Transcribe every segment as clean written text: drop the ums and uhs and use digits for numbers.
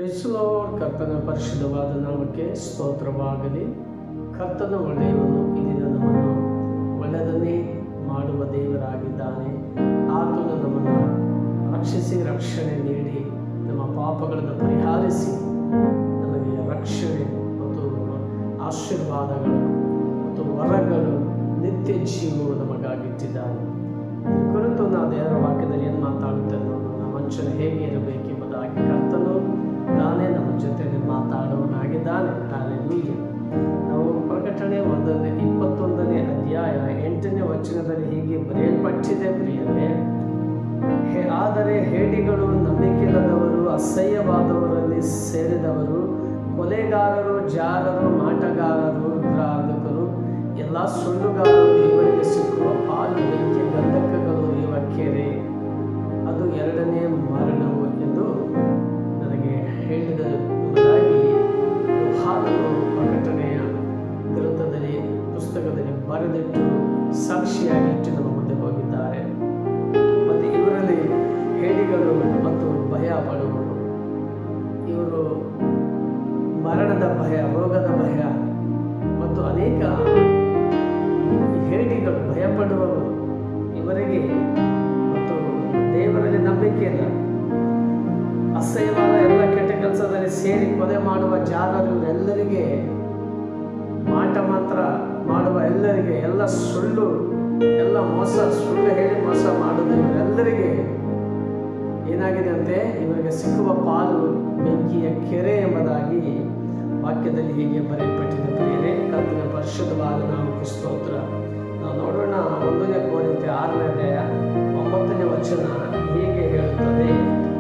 Price lord. ಕರ್ತನ ಪರಿಶುದ್ಧವಾದ ನಾಮಕ್ಕೆ ಸ್ತೋತ್ರವಾಗಲಿ. ಕರ್ತನ ಒಳ್ಳೆಯವನು, ಈ ದಿನ ನಮ್ಮನ್ನು ಒಳ್ಳೆಯದನ್ನೇ ಮಾಡುವ ದೇವರಾಗಿದ್ದಾನೆ. ಆತನು ನಮ್ಮನ್ನು ರಕ್ಷಿಸಿ ರಕ್ಷಣೆ ನೀಡಿ ನಮ್ಮ ಪಾಪಗಳನ್ನು ಪರಿಹರಿಸಿ ನಮಗೆ ರಕ್ಷಣೆ ಮತ್ತು ಆಶೀರ್ವಾದಗಳು ಮತ್ತು ವರಗಳು ನಿತ್ಯ ಜೀವವು ನಮಗಾಗಿಟ್ಟಿದ್ದಾನೆ. ಕುರಿತು ನಾವು ದೇವರ ವಾಕ್ಯದಲ್ಲಿ ಏನು ಮಾತಾಡುತ್ತೇವೆ ನೋಡೋಣ. ಮನುಷ್ಯನು ಹೇಗೆ ಇರಬೇಕೆಂಬುದಾಗಿ ಕರ್ತನು ತಾನೇ ನಮ್ಮ ಜೊತೆಯಲ್ಲಿ ಮಾತಾಡುವನಾಗಿದ್ದಾನೆ. ಹಲ್ಲೆಲೂಯಾ. ನಾವು ಪ್ರಕಟಣೆ 21ನೇ ಅಧ್ಯಾಯ 8ನೇ ವಚನದಲ್ಲಿ ಹೀಗೆ ಬರೆಯಲ್ಪಟ್ಟಿದೆ ಪ್ರಿಯರೇ, ಆದರೆ ಹೇಡಿಗಳು, ನಂಬಿಕೆಯಿಲ್ಲದವರು, ಅಸಹ್ಯವಾದವರಲ್ಲಿ ಸೇರಿದವರು, ಕೊಲೆಗಾರರು, ಜಾರರು, ಮಾಟಗಾರರು, ವಿಗ್ರಹಾರಾಧಕರು, ಎಲ್ಲ ಸುಳ್ಳುಗಾರರು ಇವರಿಗೆ ಸಿಕ್ಕುವ ಪಾಲು ಬೆಂಕಿ ಗಂಧಕಗಳು ಇವ ಕೆರೆ, ಅದು ಎರಡನೇ ಮರಣವು ಎಂದು ನನಗೆ ಹೇಳಿದದಾಗಿ ಹಾಡಲು ಪ್ರಕಟಣೆಯ ಗ್ರಂಥದಲ್ಲಿ ಪುಸ್ತಕದಲ್ಲಿ ಬರೆದಿಟ್ಟು ಸಾಕ್ಷಿಯಾಗಿಟ್ಟು ನಮ್ಮ ಮುಂದೆ ಹೋಗಿದ್ದಾರೆ. ಮತ್ತು ಇವರಲ್ಲಿ ಹೇಡಿಗಳು ಮತ್ತು ಭಯ ಪಡುವರು, ಇವರು ಮರಣದ ಭಯ, ರೋಗದ ಭಯ ಮತ್ತು ಅನೇಕ ಹೇಡಿಗಳು ಭಯಪಡುವವರು ಇವರಿಗೆ, ಮತ್ತು ದೇವರಲ್ಲಿ ನಂಬಿಕೆ ಇಲ್ಲ, ಅಸಹ್ಯವಾದ ಎಲ್ಲ ಕೆಟ್ಟ ಕೆಲಸದಲ್ಲಿ ಸೇರಿ ಕೊಲೆ ಮಾಡುವ ಜಾರರು, ಇವರೆಲ್ಲರಿಗೆ ಮಾಟ ಮಾತ್ರ ಮಾಡುವ ಎಲ್ಲರಿಗೆ, ಎಲ್ಲ ಸುಳ್ಳು, ಎಲ್ಲ ಮೋಸ, ಸುಳ್ಳು ಹೇಳಿ ಮೋಸ ಮಾಡುವುದು ಇವರೆಲ್ಲರಿಗೆ ಏನಾಗಿದೆ ಅಂತೆ, ಇವರಿಗೆ ಸಿಕ್ಕುವ ಪಾಲು ಬೆಂಕಿಯ ಕೆರೆ ಎಂಬುದಾಗಿ ವಾಕ್ಯದಲ್ಲಿ ಹೀಗೆ ಬರೆಯಲ್ಪಟ್ಟಿದೆ ಪ್ರಿಯರೇ. ಕರ್ತನ ಪರಿಶುದ್ಧವಾದ ನಾಮಕ್ಕೆ ಸ್ತೋತ್ರ. ನಾವು ನೋಡೋಣ 1ನೇ ಕೊರಿಂಥಿ 6ನೇ ಅಧ್ಯಾಯ 9ನೇ ವಚನ ಹೀಗೆ ಹೇಳುತ್ತದೆ.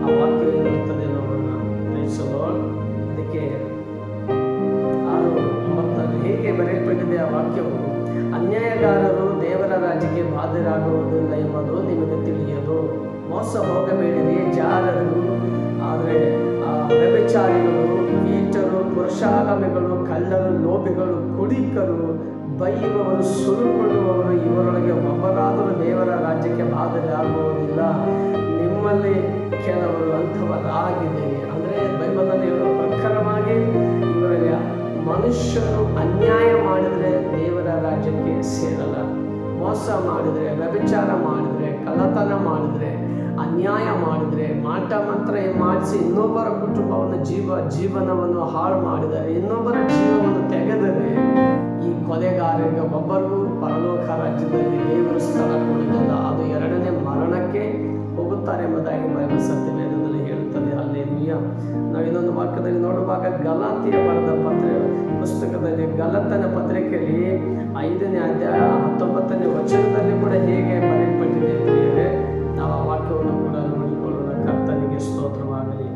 ಆ ವಾಕ್ಯ ಏನಿರುತ್ತದೆ ನೋಡೋಣ. Praise Lord. ಅದಕ್ಕೆ 6:9 ಹೀಗೆ ಬರೆಯಲ್ಪಟ್ಟಿದೆ ಆ ವಾಕ್ಯವು, ಅನ್ಯಾಯಗಾರರು ದೇವರ ರಾಜ್ಯಕ್ಕೆ ಬಾಧ್ಯರಾಗುವುದಿಲ್ಲ ಎಂಬುದು ನಿಮಗೆ ತಿಳಿಯದು. ಮೋಸ ಹೋಗಬೇಡಿರಿ. ಜಾರರು, ಆದರೆ ವ್ಯಭಿಚಾರಿಗಳು, ಕೀಟರು, ಪುರುಷಾಗಮಿಗಳು, ಕಳ್ಳರು, ಲೋಭಿಗಳು, ಕುಡಿಕರು, ಬೈಯುವವರು, ಸುರುಕೊಳ್ಳುವವರು, ಇವರೊಳಗೆ ಒಬ್ಬರಾದರೂ ದೇವರ ರಾಜ್ಯಕ್ಕೆ ಬಾಧ್ಯರಾಗುವುದಿಲ್ಲ. ನಿಮ್ಮಲ್ಲಿ ಕೆಲವರು ಅಂಥವರಾಗಿದೆ. ಅಂದರೆ ಬೈಬಲಲ್ಲಿ ಹೇಳುವ ಪ್ರಕಾರವಾಗಿ ಇವರಿಗೆ ಮನುಷ್ಯರು ಅನ್ಯಾಯ ಮಾಡಿದರೆ ದೇವರ ರಾಜ್ಯಕ್ಕೆ ಸೇರಲ್ಲ. ಮೋಸ ಮಾಡಿದರೆ, ವ್ಯಭಿಚಾರ ಮಾಡಿದರೆ, ಕಳ್ಳತನ ಮಾಡಿದರೆ, ಅನ್ಯಾಯ ಮಾಡಿದರೆ, ಮಾಟ ಮಂತ್ರ ಮಾಡಿಸಿ ಇನ್ನೊಬ್ಬರ ಕುಟುಂಬವನ್ನು ಜೀವನವನ್ನು ಹಾಳು ಮಾಡಿದರೆ, ಇನ್ನೊಬ್ಬರ ಜೀವವನ್ನು ತೆಗೆದರೆ, ಈ ಕೊಲೆಗಾರರಿಗೆ ಒಬ್ಬರಿಗೂ ಪರಲೋಕ ರಾಜ್ಯದಲ್ಲಿ ದೇವರ ಸ್ಥಳ ಕೊಡುವುದಿಲ್ಲ. ಅದು ಎರಡನೇ ಮರಣಕ್ಕೆ ಹೋಗುತ್ತಾರೆ ಎಂಬುದಾಗಿ ಬೈಬಲ್ ಸತ್ಯವೇದದಲ್ಲಿ ಹೇಳುತ್ತದೆ. ಹಲ್ಲೆಲೂಯಾ. ನಾವು ಇನ್ನೊಂದು ವಾಕ್ಯದಲ್ಲಿ ನೋಡುವಾಗ ಗಲಾತಿಯ ಬರೆದ ಪುಸ್ತಕದಲ್ಲಿ, ಗಲಾತನ ಪತ್ರಿಕೆಯಲ್ಲಿ 5ನೇ ಅಧ್ಯಾಯ 19ನೇ ವಚನದಲ್ಲಿ ಕೂಡ ಹೇಗೆ ಬರೆಯಲ್ಪಟ್ಟಿದೆ ಪ್ರಿಯರೇ. ನಾವು ಆ ವಾಕ್ಯವನ್ನು ಕೂಡ ನೋಡಿಕೊಳ್ಳೋಣ. ಕರ್ತನಿಗೆ ಸ್ತೋತ್ರವಾಗಲಿ.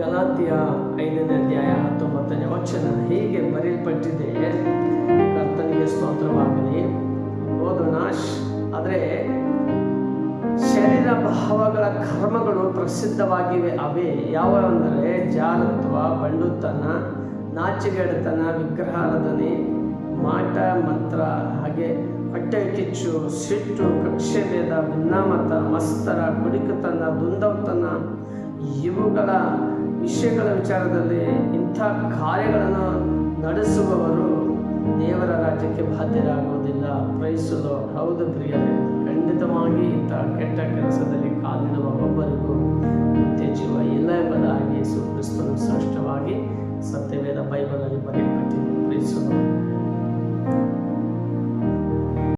ಗಲಾತಿಯ 5ನೇ ಅಧ್ಯಾಯ 19ನೇ ವಚನ ಹೀಗೆ ಬರೆಯಲ್ಪಟ್ಟಿದೆ. ಕರ್ತನಿಗೆ ಸ್ತೋತ್ರವಾಗಲಿ. ಓದೋಣ. ಆದರೆ ಶರೀರ ಭಾವಗಳ ಕರ್ಮಗಳು ಪ್ರಸಿದ್ಧವಾಗಿವೆ. ಅವೇ ಯಾವೆಂದರೆ ಜಾರತ್ವ, ಬಂಡುತನ, ನಾಚಿಕೆಗೆಡತನ, ವಿಗ್ರಹಾರಾಧನೆ, ಮಾಟ ಮಂತ್ರ, ಹಾಗೆ ಹೊಟ್ಟೆ ಕಿಚ್ಚು, ಸಿಟ್ಟು, ಕಕ್ಷೆಭೇದ, ಭಿನ್ನಾಮತ, ಮತ್ಸರ, ಕುಡಿಕತನ, ದುಂದವತನ, ಇವುಗಳ ವಿಷಯಗಳ ವಿಚಾರದಲ್ಲಿ ಇಂಥ ಕಾರ್ಯಗಳನ್ನು ನಡೆಸುವವರು ದೇವರ ರಾಜ್ಯಕ್ಕೆ ಬಾಧ್ಯರಾಗುವುದಿಲ್ಲ. Price lord. ಹೌದು ಪ್ರಿಯರೇ, ಖಂಡಿತವಾಗಿ ಇಂಥ ಕೆಟ್ಟ ಕೆಲಸದಲ್ಲಿ ಕಾಲಿಡುವ ಒಬ್ಬರಿಗೂ ನಿತ್ಯ ಜೀವ ಇಲ್ಲ ಎಂಬುದಾಗಿ ಯೇಸು ಕ್ರಿಸ್ತನು ಸ್ಪಷ್ಟವಾಗಿ ಸತ್ಯವೇದ ಬೈಬಲಲ್ಲಿ ಬರೆಯ